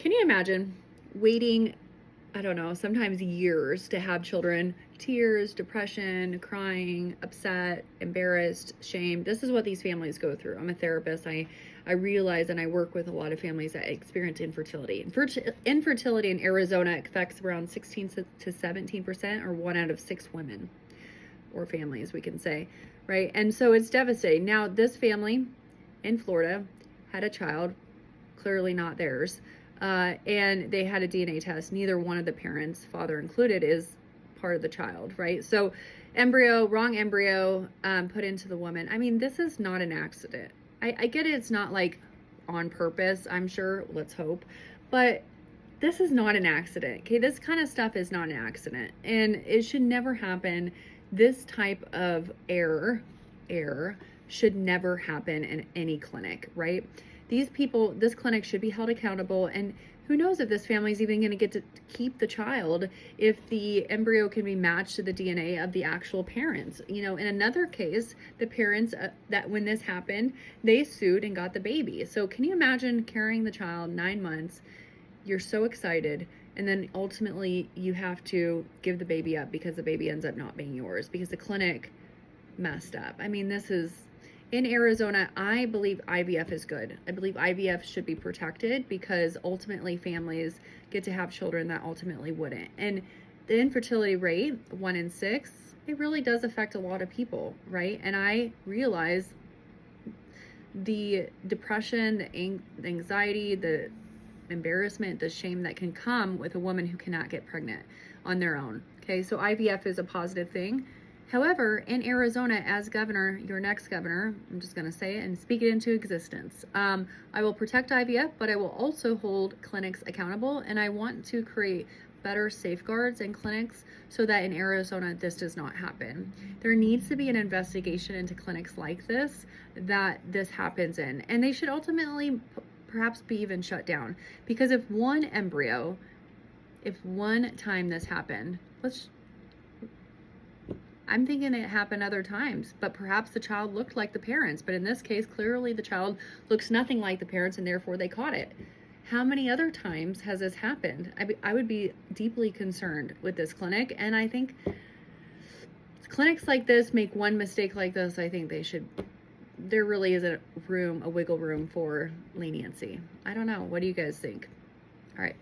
Can you imagine waiting, I don't know, sometimes years to have children? Tears, depression, crying, upset, embarrassed, shame. This is what these families go through. I'm a therapist. I realize and I work with a lot of families that experience infertility. Infertility in Arizona affects around 16 to 17%, or 1 out of 6 women or families, we can say, right? And so it's devastating. Now, this family in Florida had a child, clearly not theirs. And they had a DNA test. Neither one of the parents, father included, is part of the child, right? So wrong embryo put into the woman. I mean, this is not an accident. I get it. It's not like on purpose, I'm sure. Let's hope. But this is not an accident. Okay, this kind of stuff is not an accident. And it should never happen. This type of error should never happen in any clinic, right? These people, this clinic should be held accountable. And who knows if this family is even going to get to keep the child if the embryo can be matched to the DNA of the actual parents. You know, in another case, the parents that when this happened, they sued and got the baby. So can you imagine carrying the child 9 months? You're so excited, and then ultimately you have to give the baby up because the baby ends up not being yours because the clinic messed up. I mean, this is in Arizona. I believe IVF is good. I believe IVF should be protected because ultimately families get to have children that ultimately wouldn't. And the infertility rate, 1 in 6, it really does affect a lot of people, right? And I realize the depression, the anxiety, the embarrassment, the shame that can come with a woman who cannot get pregnant on their own. Okay, so IVF is a positive thing. However, in Arizona, as governor, your next governor, I'm just going to say it and speak it into existence. I will protect IVF, but I will also hold clinics accountable, and I want to create better safeguards in clinics so that in Arizona this does not happen. There needs to be an investigation into clinics like this that this happens in, and they should ultimately perhaps be even shut down, because if one time this happened, I'm thinking it happened other times, but perhaps the child looked like the parents. But in this case, clearly the child looks nothing like the parents, and therefore they caught it. How many other times has this happened? I would be deeply concerned with this clinic. And I think clinics like this make one mistake like this. I think there really is a wiggle room for leniency. I don't know. What do you guys think? All right.